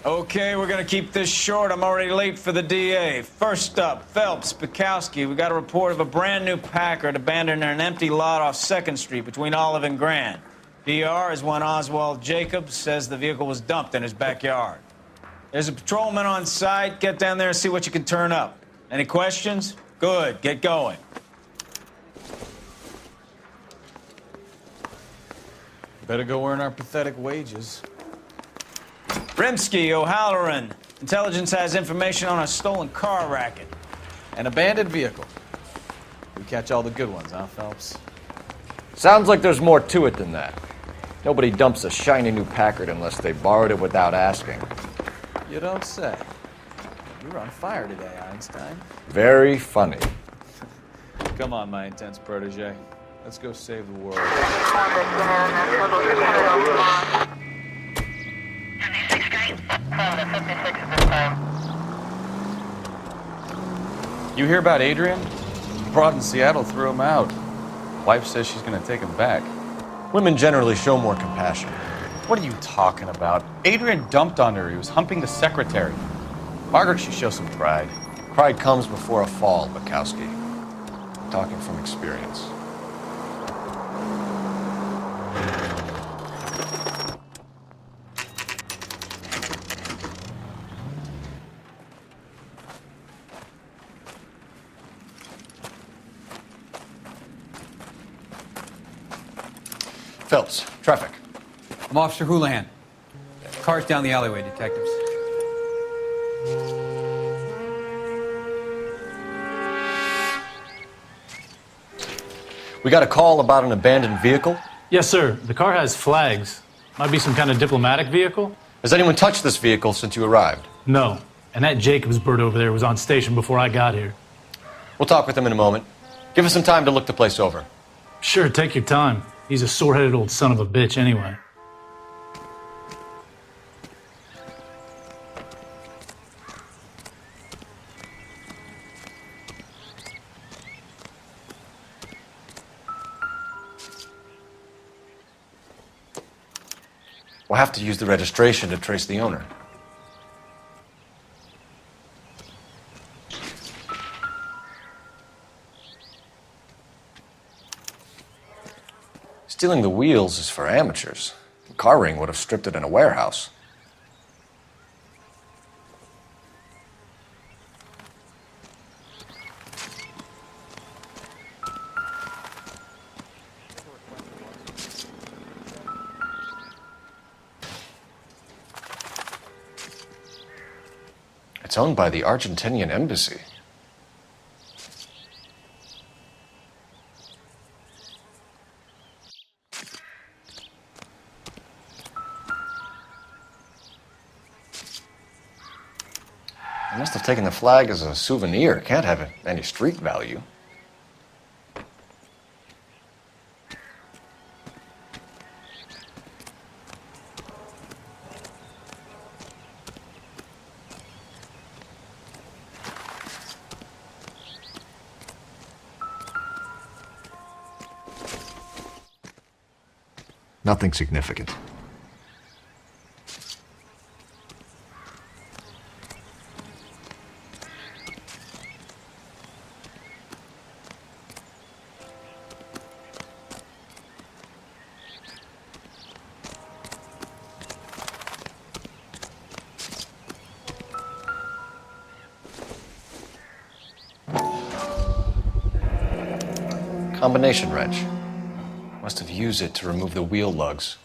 Okay, we're gonna keep this short. I'm already late for the DA. First up, Phelps, Bukowski. We got a report of a brand new Packard abandoned in an empty lot off 2nd Street between Olive and Grand. DR is one Oswald Jacobs says the vehicle was dumped in his backyard. There's a patrolman on site. Get down there and see what you can turn up. Any questions? Good, get going. Better go earn our pathetic wages. Rimsky, O'Halloran. Intelligence has information on a stolen car racket. An abandoned vehicle. We catch all the good ones, huh, Phelps? Sounds like there's more to it than that. Nobody dumps a shiny new Packard unless they borrowed it without asking. You don't say. You're on fire today, Einstein. Very funny. Come on, my intense protege. Let's go save the world. You hear about Adrian? Broad in Seattle threw him out. Wife says she's gonna take him back. Women generally show more compassion. What are you talking about? Adrian dumped on her. He was humping the secretary. Margaret should show some pride. Pride comes before a fall, Bukowski. Talking from experience. Phelps, traffic. I'm Officer Houlihan. Car's down the alleyway, detectives. We got a call about an abandoned vehicle. Yes, sir. The car has flags. Might be some kind of diplomatic vehicle. Has anyone touched this vehicle since you arrived? No. And that Jacobs bird over there was on station before I got here. We'll talk with him in a moment. Give us some time to look the place over. Sure, take your time. He's a sore-headed old son of a bitch anyway. We'll have to use the registration to trace the owner. Stealing the wheels is for amateurs. The car ring would have stripped it in a warehouse. It's owned by the Argentinian embassy. They must have taken the flag as a souvenir. Can't have any street value. Nothing significant. Combination wrench. Must have used it to remove the wheel lugs.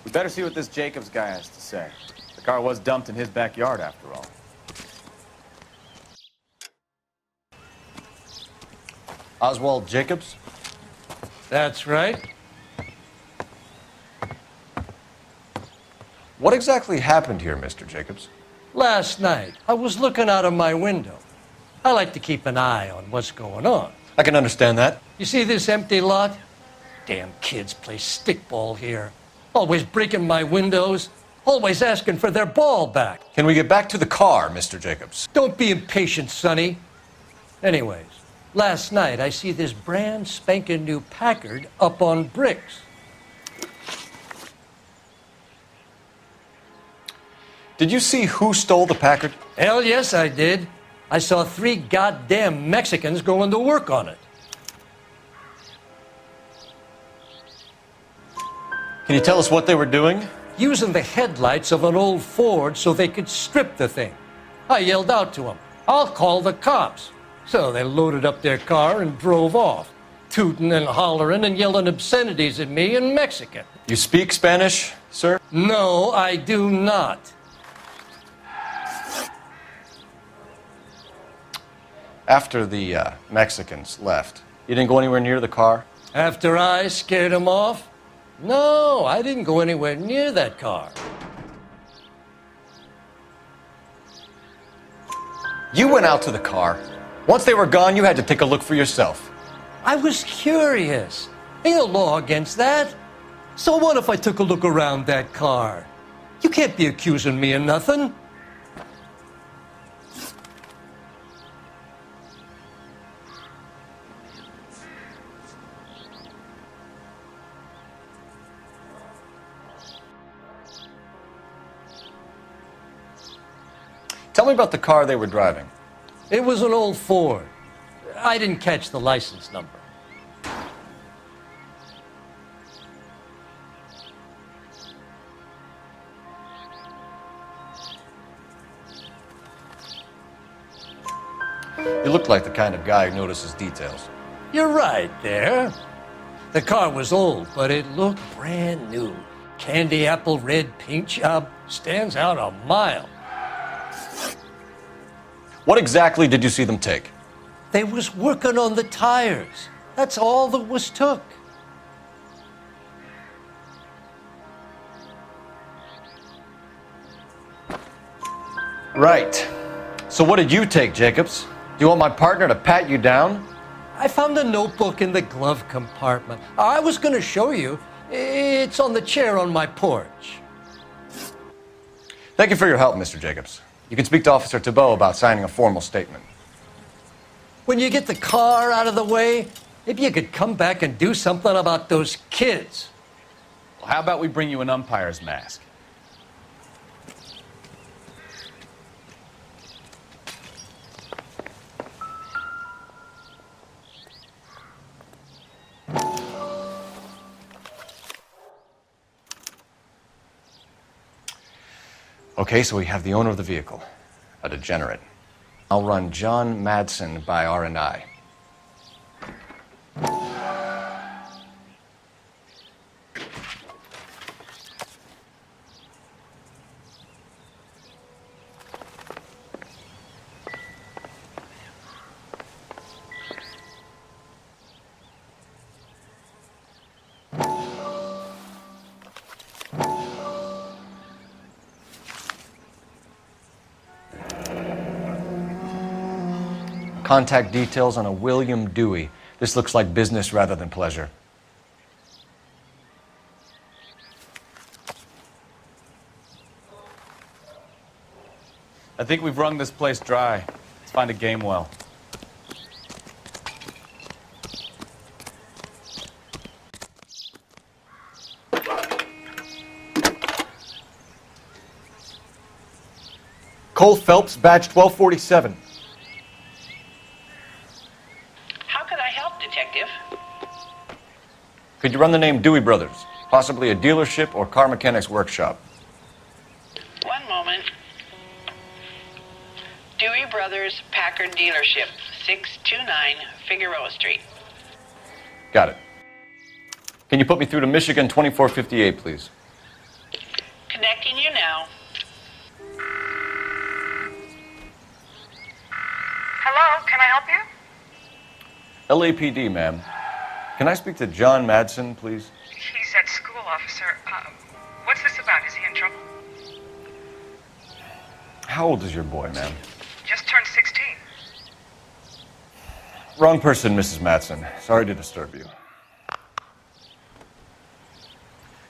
We better see what this Jacobs guy has to say. The car was dumped in his backyard, after all. Oswald Jacobs? That's right. What exactly happened here, Mr. Jacobs? Last night, I was looking out of my window. I like to keep an eye on what's going on. I can understand that. You see this empty lot? Damn kids play stickball here. Always breaking my windows. Always asking for their ball back. Can we get back to the car, Mr. Jacobs? Don't be impatient, Sonny. Anyways, last night I see this brand spanking new Packard up on bricks. Did you see who stole the Packard? Hell yes, I did. I saw 3 goddamn Mexicans going to work on it. Can you tell us what they were doing? Using the headlights of an old Ford so they could strip the thing. I yelled out to them, "I'll call the cops." So they loaded up their car and drove off, tooting and hollering and yelling obscenities at me in Mexican. You speak Spanish, sir? No, I do not. After the Mexicans left, you didn't go anywhere near the car? After I scared them off? No, I didn't go anywhere near that car. You went out to the car. Once they were gone, you had to take a look for yourself. I was curious. Ain't no law against that. So what if I took a look around that car? You can't be accusing me of nothing. Tell me about the car they were driving. It was an old Ford. I didn't catch the license number. You looked like the kind of guy who notices details. You're right there. The car was old, but it looked brand new. Candy apple red paint job stands out a mile. What exactly did you see them take? They was working on the tires. That's all that was took. Right. So what did you take, Jacobs? Do you want my partner to pat you down? I found a notebook in the glove compartment. I was going to show you. It's on the chair on my porch. Thank you for your help, Mr. Jacobs. You can speak to Officer Thibault about signing a formal statement. When you get the car out of the way, maybe you could come back and do something about those kids. Well, how about we bring you an umpire's mask? Okay, so we have the owner of the vehicle, a degenerate. I'll run John Madsen by R&I. Contact details on a William Dewey. This looks like business rather than pleasure. I think we've wrung this place dry. Let's find a game well. Cole Phelps, badge 1247. How could I help, Detective? Could you run the name Dewey Brothers? Possibly a dealership or car mechanics workshop. One moment. Dewey Brothers Packard Dealership, 629 Figueroa Street. Got it. Can you put me through to Michigan 2458, please? Connecting you now. Hello, can I help you? LAPD, ma'am. Can I speak to John Madsen, please? He's at school, officer. What's this about? Is he in trouble? How old is your boy, ma'am? Just turned 16. Wrong person, Mrs. Madsen. Sorry to disturb you.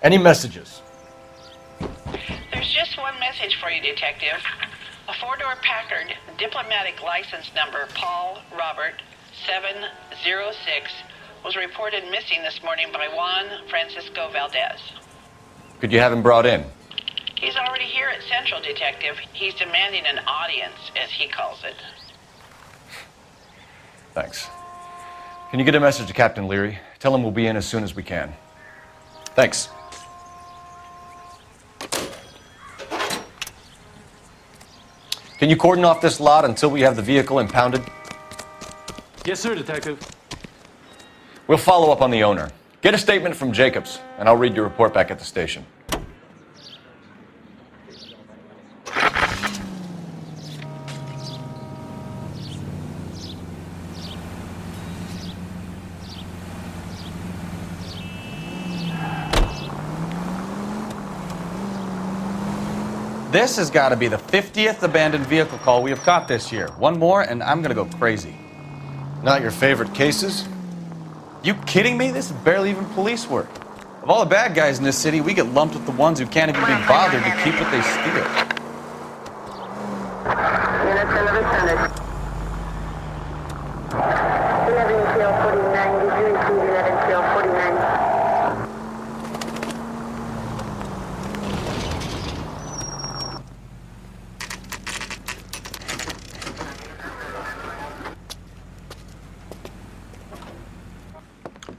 Any messages? There's just one message for you, Detective. A four-door Packard, diplomatic license number Paul Robert 706, was reported missing this morning by Juan Francisco Valdez. Could you have him brought in? He's already here at Central, Detective. He's demanding an audience, as he calls it. Thanks. Can you get a message to Captain Leary? Tell him we'll be in as soon as we can. Thanks. Can you cordon off this lot until we have the vehicle impounded? Yes, sir, Detective. We'll follow up on the owner. Get a statement from Jacobs, and I'll read your report back at the station. This has got to be the 50th abandoned vehicle call we have caught this year. One more, and I'm going to go crazy. Not your favorite cases? You kidding me? This is barely even police work. Of all the bad guys in this city, we get lumped with the ones who can't even be bothered to keep what they steal.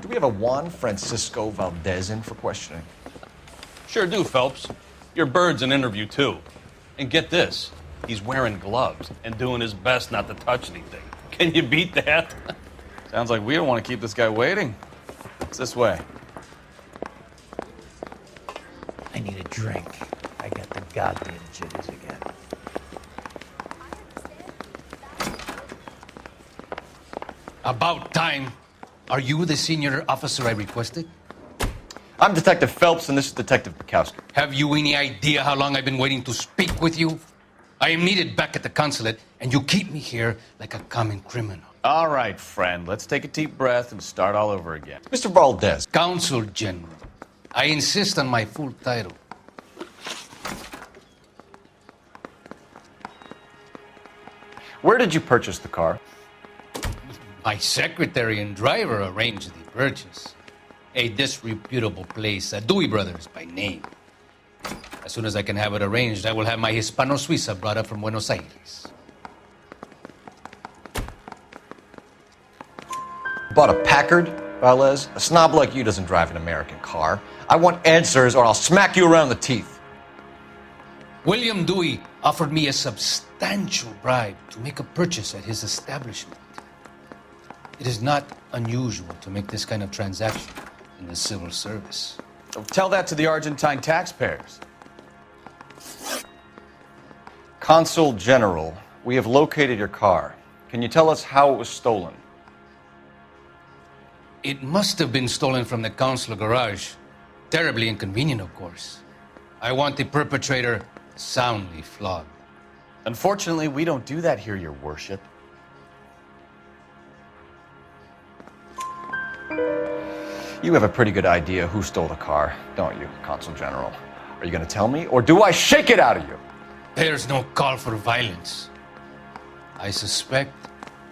Do we have a Juan Francisco Valdez in for questioning? Sure do, Phelps. Your bird's an interview, too. And get this, he's wearing gloves and doing his best not to touch anything. Can you beat that? Sounds like we don't want to keep this guy waiting. It's this way. I need a drink. I got the goddamn jitters again. About time. Are you the senior officer I requested? I'm Detective Phelps, and this is Detective Bukowski. Have you any idea how long I've been waiting to speak with you? I am needed back at the consulate, and you keep me here like a common criminal. All right, friend. Let's take a deep breath and start all over again. Mr. Valdez. Consul General. I insist on my full title. Where did you purchase the car? My secretary and driver arranged the purchase. A disreputable place, Dewey Brothers by name. As soon as I can have it arranged, I will have my Hispano Suiza brought up from Buenos Aires. Bought a Packard, Valdez? A snob like you doesn't drive an American car. I want answers or I'll smack you around the teeth. William Dewey offered me a substantial bribe to make a purchase at his establishment. It is not unusual to make this kind of transaction in the civil service. Tell that to the Argentine taxpayers. Consul General, we have located your car. Can you tell us how it was stolen? It must have been stolen from the consular garage. Terribly inconvenient, of course. I want the perpetrator soundly flogged. Unfortunately, we don't do that here, Your Worship. You have a pretty good idea who stole the car, don't you, Consul General? Are you going to tell me, or do I shake it out of you? There's no call for violence. I suspect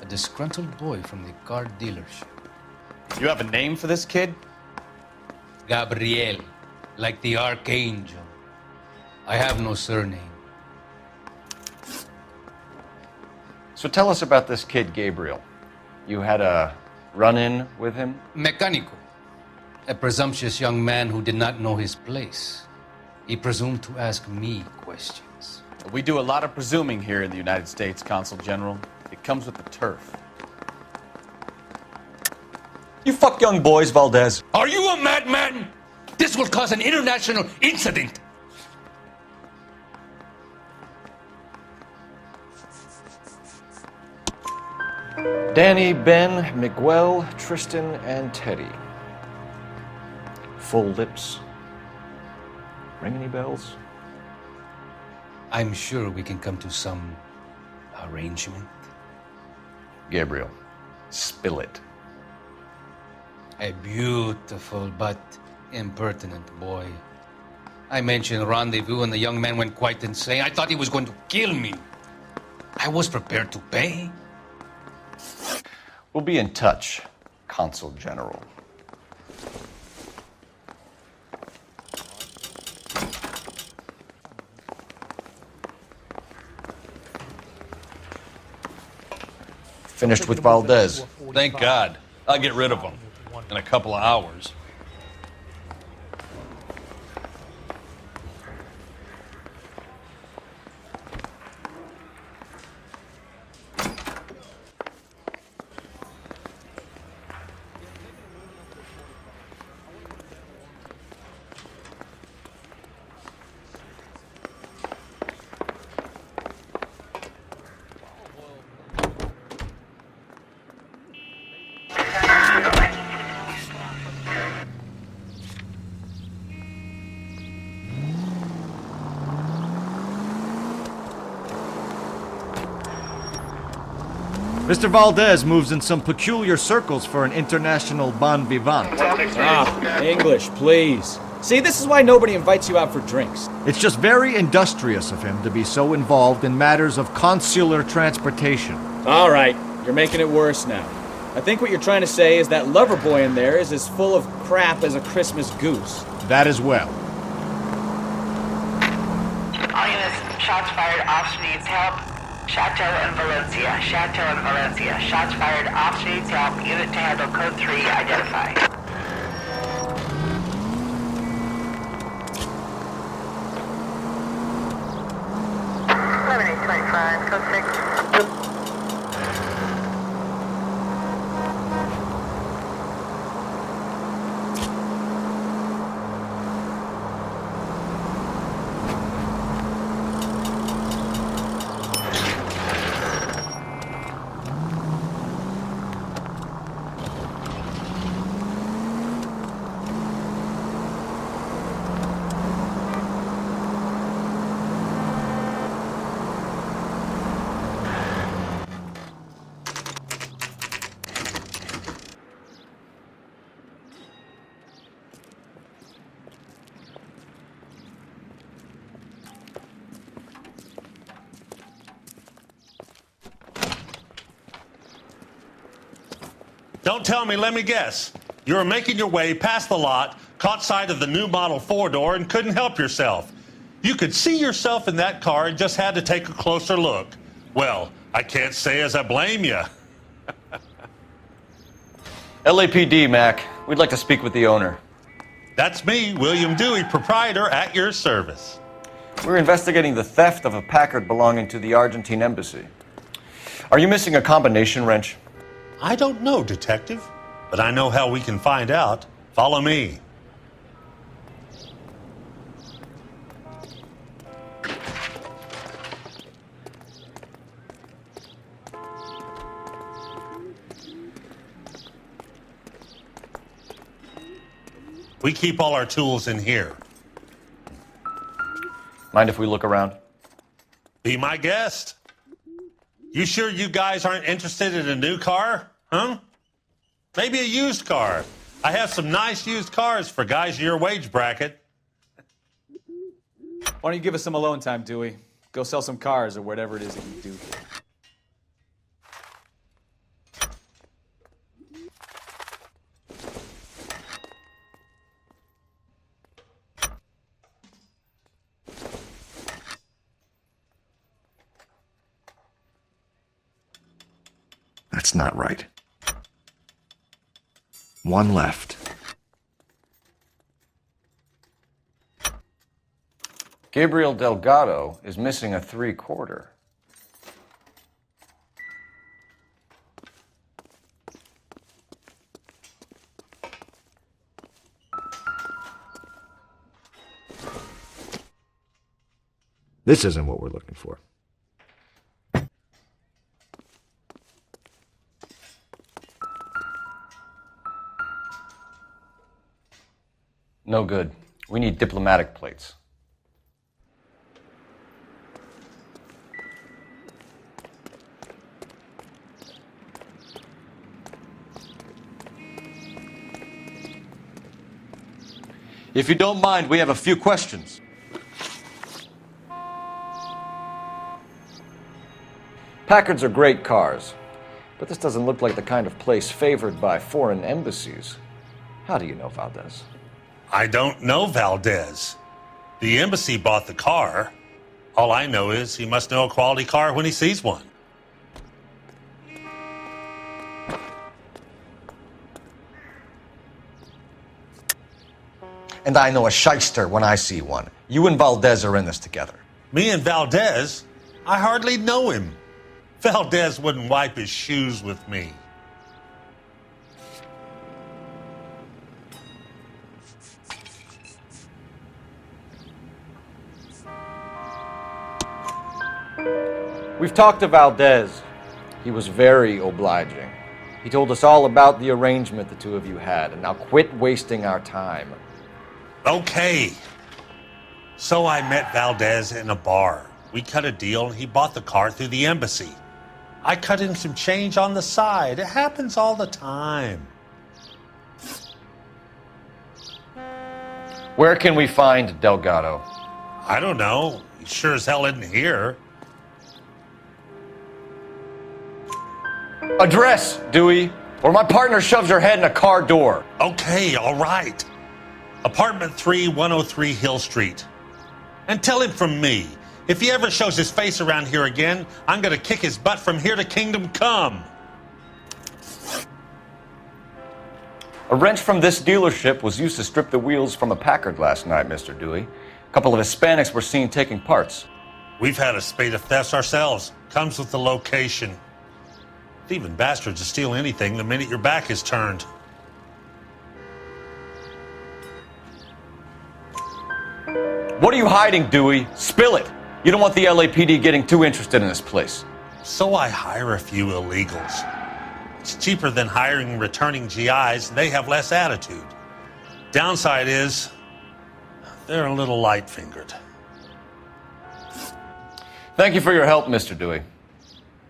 a disgruntled boy from the car dealership. You have a name for this kid? Gabriel, like the archangel. I have no surname. So tell us about this kid, Gabriel. You had a run-in with him? Mecánico. A presumptuous young man who did not know his place. He presumed to ask me questions. We do a lot of presuming here in the United States, Consul General. It comes with the turf. You fuck young boys, Valdez. Are you a madman? This will cause an international incident. Danny, Ben, Miguel, Tristan, and Teddy. Full lips. Ring any bells? I'm sure we can come to some arrangement. Gabriel, spill it. A beautiful but Impertinent boy. I mentioned rendezvous and the young man went quite insane. I thought he was going to kill me. I was prepared to pay. We'll be in touch, Consul General. Finished with Valdez. Thank God. I'll get rid of him in a couple of hours. Mr. Valdez moves in some peculiar circles for an international bon vivant. English, please. See, this is why nobody invites you out for drinks. It's just very industrious of him to be so involved in matters of consular transportation. All right, you're making it worse now. I think what you're trying to say is that lover boy in there is as full of crap as a Christmas goose. That as well. All units, shots fired, officer needs help. Chateau and Valencia. Chateau and Valencia. Shots fired, officer needs help. Unit to handle code 3, identify. Code 6. Don't tell me, let me guess. You were making your way past the lot, caught sight of the new model four-door, and couldn't help yourself. You could see yourself in that car and just had to take a closer look. Well, I can't say as I blame you. LAPD, Mac. We'd like to speak with the owner. That's me, William Dewey, proprietor, at your service. We're investigating the theft of a Packard belonging to the Argentine embassy. Are you missing a combination wrench? I don't know, Detective, but I know how we can find out. Follow me. We keep all our tools in here. Mind if we look around? Be my guest. You sure you guys aren't interested in a new car? Huh? Maybe a used car. I have some nice used cars for guys in your wage bracket. Why don't you give us some alone time, Dewey? Go sell some cars or whatever it is that you do. That's not right. One left. Gabriel Delgado is missing a 3/4. This isn't what we're looking for. No good. We need diplomatic plates. If you don't mind, we have a few questions. Packards are great cars, but this doesn't look like the kind of place favored by foreign embassies. How do you know Valdez? I don't know Valdez. The embassy bought the car. All I know is he must know a quality car when he sees one. And I know a shyster when I see one. You and Valdez are in this together. Me and Valdez? I hardly know him. Valdez wouldn't wipe his shoes with me. We've talked to Valdez. He was very obliging. He told us all about the arrangement the two of you had, and now quit wasting our time. Okay. So I met Valdez in a bar. We cut a deal and he bought the car through the embassy. I cut him some change on the side. It happens all the time. Where can we find Delgado? I don't know. He sure as hell isn't here. Address, Dewey, or my partner shoves your head in a car door. Okay, all right. Apartment 3, 103 Hill Street. And tell him from me, if he ever shows his face around here again, I'm gonna kick his butt from here to Kingdom Come. A wrench from this dealership was used to strip the wheels from a Packard last night, Mr. Dewey. A couple of Hispanics were seen taking parts. We've had a spate of thefts ourselves. Comes with the location. Thieving bastards will steal anything the minute your back is turned. What are you hiding, Dewey? Spill it. You don't want the LAPD getting too interested in this place. So I hire a few illegals. It's cheaper than hiring returning GIs, and they have less attitude. Downside is, they're a little light-fingered. Thank you for your help, Mr. Dewey.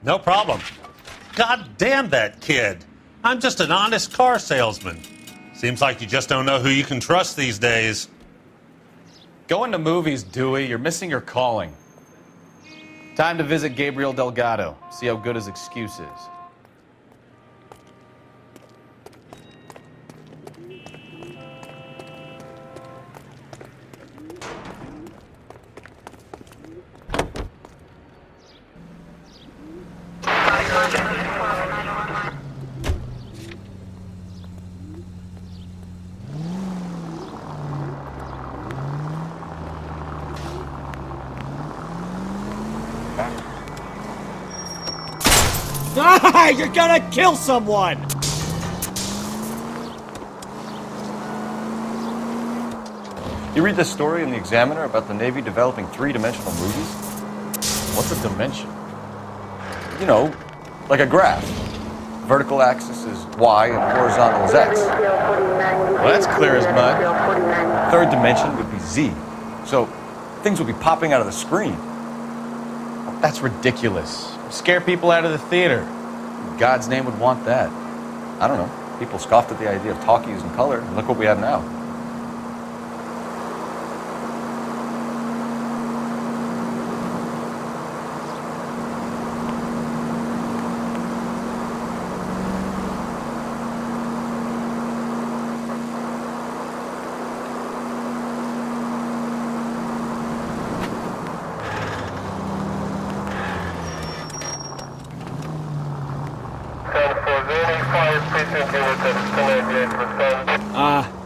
No problem. God damn that kid. I'm just an honest car salesman. Seems like you just don't know who you can trust these days. Going to movies, Dewey. You're missing your calling. Time to visit Gabriel Delgado. See how good his excuse is. Ah, you're gonna kill someone! You read this story in the Examiner about the Navy developing three-dimensional movies? What's a dimension? You know, like a graph. Vertical axis is Y and horizontal is X. Well, that's clear as mud. Third dimension would be Z. So things would be popping out of the screen. That's ridiculous. Scare people out of the theater. In God's name would want that. I don't know. People scoffed at the idea of talkies in color, and look what we have now.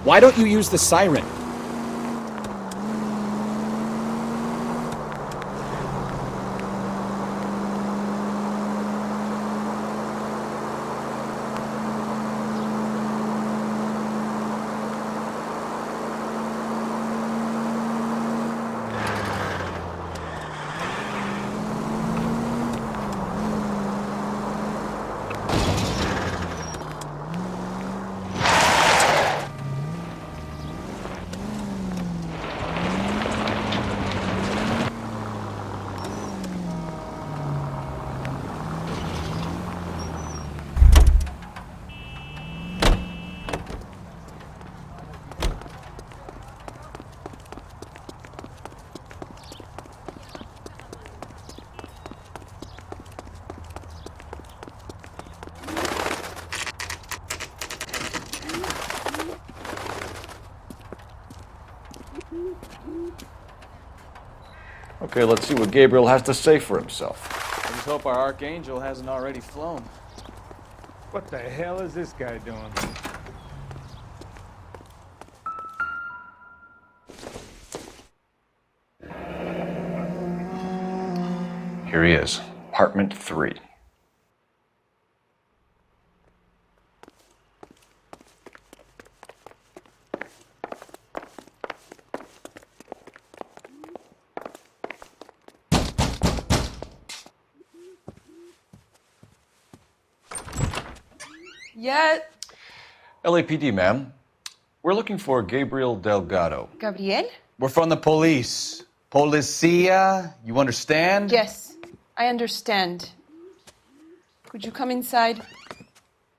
Why don't you use the siren? Okay, let's see what Gabriel has to say for himself. I just hope our archangel hasn't already flown. What the hell is this guy doing? Here he is, apartment 3. Yeah. LAPD, ma'am. We're looking for Gabriel Delgado. Gabriel? We're from the police. Policia, you understand? Yes, I understand. Could you come inside?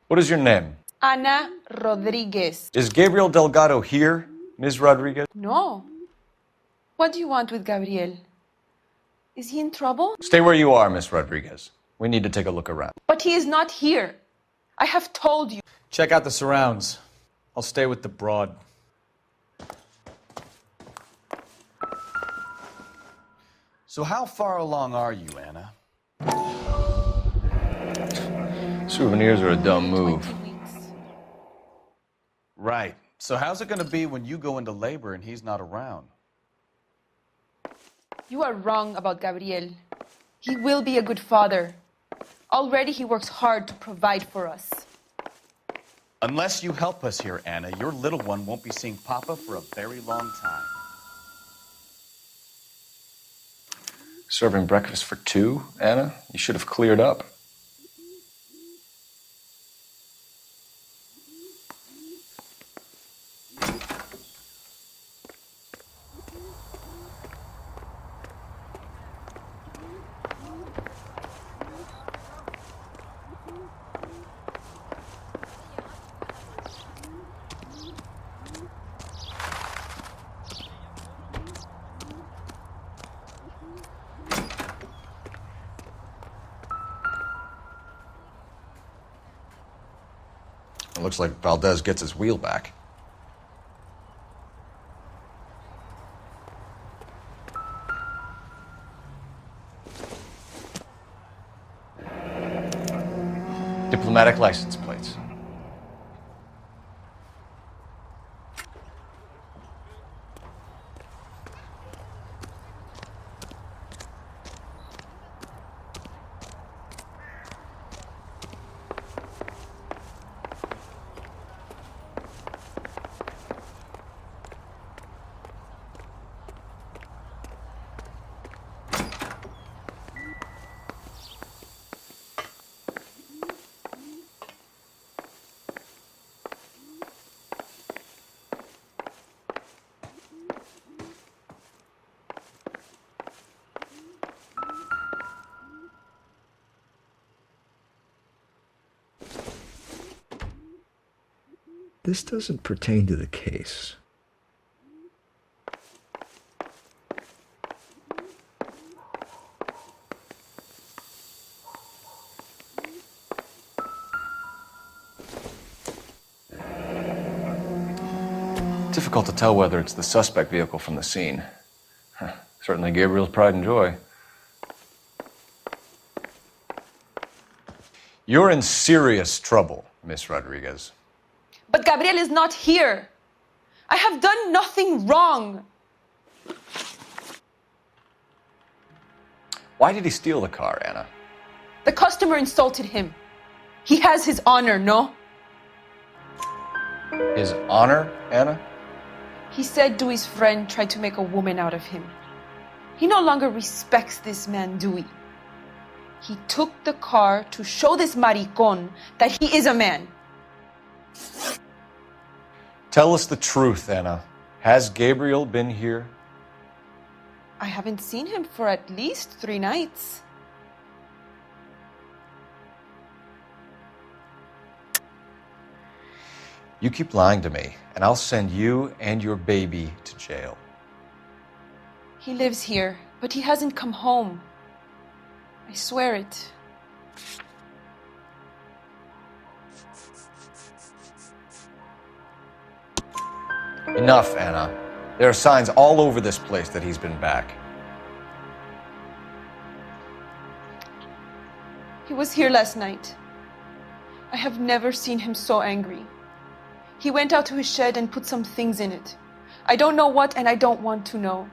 What is your name? Ana Rodriguez. Is Gabriel Delgado here, Ms. Rodriguez? No. What do you want with Gabriel? Is he in trouble? Stay where you are, Ms. Rodriguez. We need to take a look around. But he is not here. I have told you. Check out the surrounds. I'll stay with the broad. So how far along are you, Anna? Souvenirs are a dumb move. Right. So how's it going to be when you go into labor and he's not around? You are wrong about Gabriel. He will be a good father. Already he works hard to provide for us. Unless you help us here, Anna, your little one won't be seeing Papa for a very long time. Serving breakfast for 2, Anna? You should have cleared up. It looks like Valdez gets his wheel back. Diplomatic license plates. This doesn't pertain to the case. Difficult to tell whether it's the suspect vehicle from the scene. Certainly Gabriel's pride and joy. You're in serious trouble, Miss Rodriguez. But Gabriel is not here. I have done nothing wrong. Why did he steal the car, Anna? The customer insulted him. He has his honor, no? His honor, Anna? He said Dewey's friend tried to make a woman out of him. He no longer respects this man, Dewey. He took the car to show this maricón that he is a man. Tell us the truth, Anna. Has Gabriel been here? I haven't seen him for at least 3 nights. You keep lying to me, and I'll send you and your baby to jail. He lives here, but he hasn't come home. I swear it. Enough, Anna. There are signs all over this place that he's been back. He was here last night. I have never seen him so angry. He went out to his shed and put some things in it. I don't know what, and I don't want to know.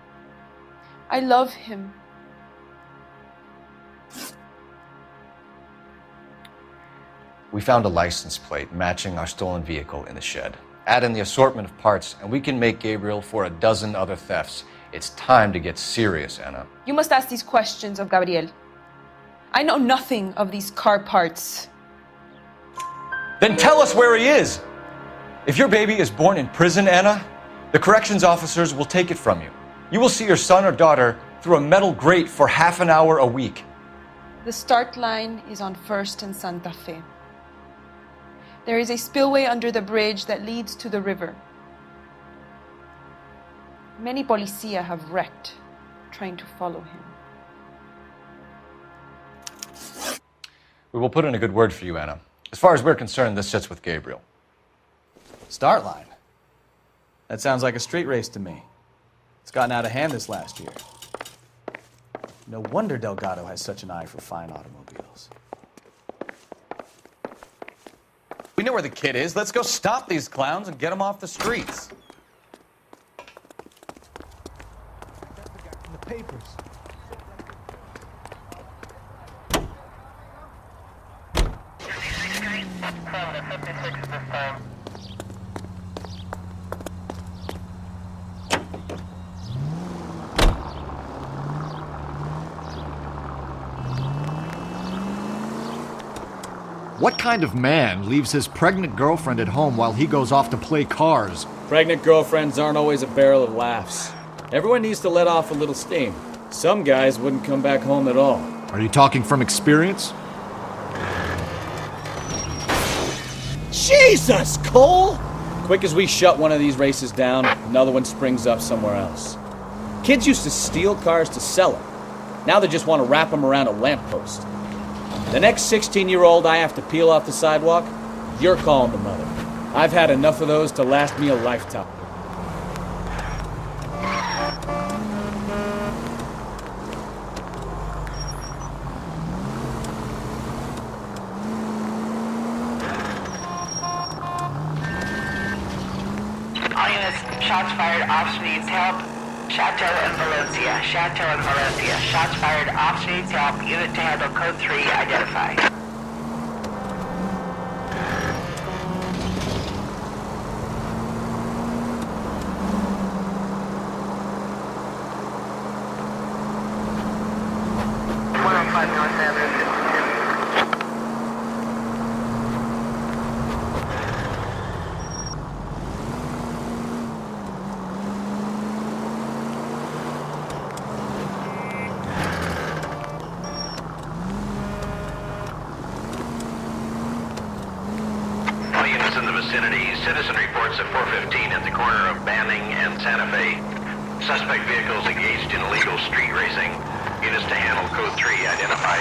I love him. We found a license plate matching our stolen vehicle in the shed. Add in the assortment of parts, and we can make Gabriel for a dozen other thefts. It's time to get serious, Anna. You must ask these questions of Gabriel. I know nothing of these car parts. Then tell us where he is! If your baby is born in prison, Anna, the corrections officers will take it from you. You will see your son or daughter through a metal grate for half an hour a week. The start line is on 1st and Santa Fe. There is a spillway under the bridge that leads to the river. Many policia have wrecked trying to follow him. We will put in a good word for you, Anna. As far as we're concerned, this sits with Gabriel. Start line. That sounds like a street race to me. It's gotten out of hand this last year. No wonder Delgado has such an eye for fine automobiles. We know where the kid is. Let's go stop these clowns and get them off the streets. The papers. What kind of man leaves his pregnant girlfriend at home while he goes off to play cars? Pregnant girlfriends aren't always a barrel of laughs. Everyone needs to let off a little steam. Some guys wouldn't come back home at all. Are you talking from experience? Jesus, Cole! Quick as we shut one of these races down, another one springs up somewhere else. Kids used to steal cars to sell them. Now they just want to wrap them around a lamppost. The next 16-year-old I have to peel off the sidewalk, you're calling the mother. I've had enough of those to last me a lifetime. All units, shots fired, officer needs help. Chateau and Valencia. Chateau and Valencia. Shots fired, officer needs help. Unit to handle code 3, identify. All units in the vicinity, citizen reports at 415 at the corner of Banning and Santa Fe. Suspect vehicles engaged in illegal street racing. Units to handle code 3, identify.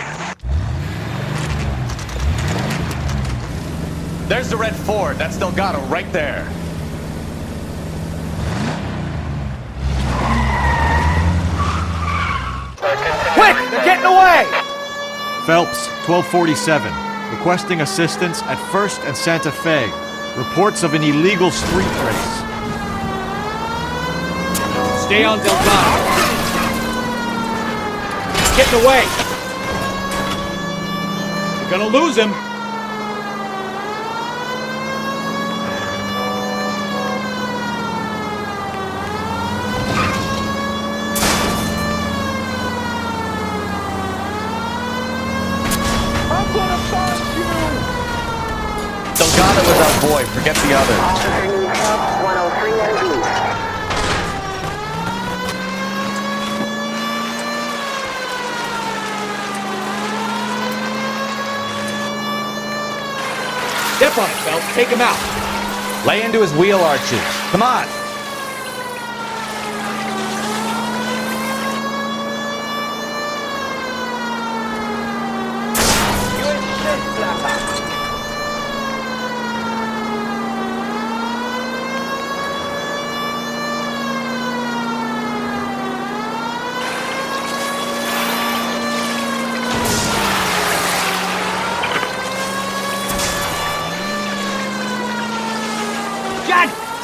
There's the red Ford. That's Delgado right there. Quick! They're getting away! Phelps, 1247. Requesting assistance at 1st and Santa Fe. Reports of an illegal street race. Stay on Delgado. He's getting away. You're gonna lose him. Delgado is our boy. Forget the others. Officer needs help, 103 and east. Step on it, Phelps. Take him out. Lay into his wheel arches. Come on.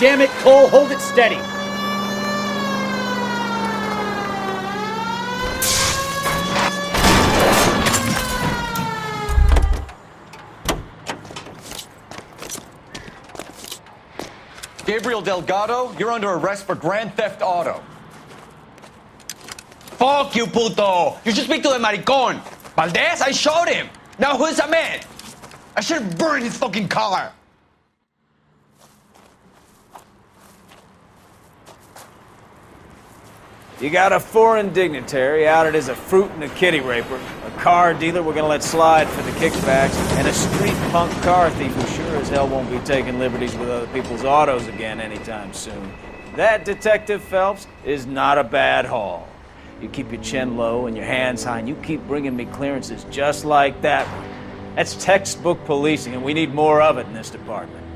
damn it, Cole, hold it steady. Gabriel Delgado, you're under arrest for grand theft auto. Fuck you, puto! You should speak to the maricon! Valdez, I showed him! Now who's the man? I should have burned his fucking car! You got a foreign dignitary outed as a fruit and a kitty raper, a car dealer we're gonna let slide for the kickbacks, and a street punk car thief who sure as hell won't be taking liberties with other people's autos again anytime soon. That, Detective Phelps, is not a bad haul. You keep your chin low and your hands high, and you keep bringing me clearances just like that one. That's textbook policing, and we need more of it in this department.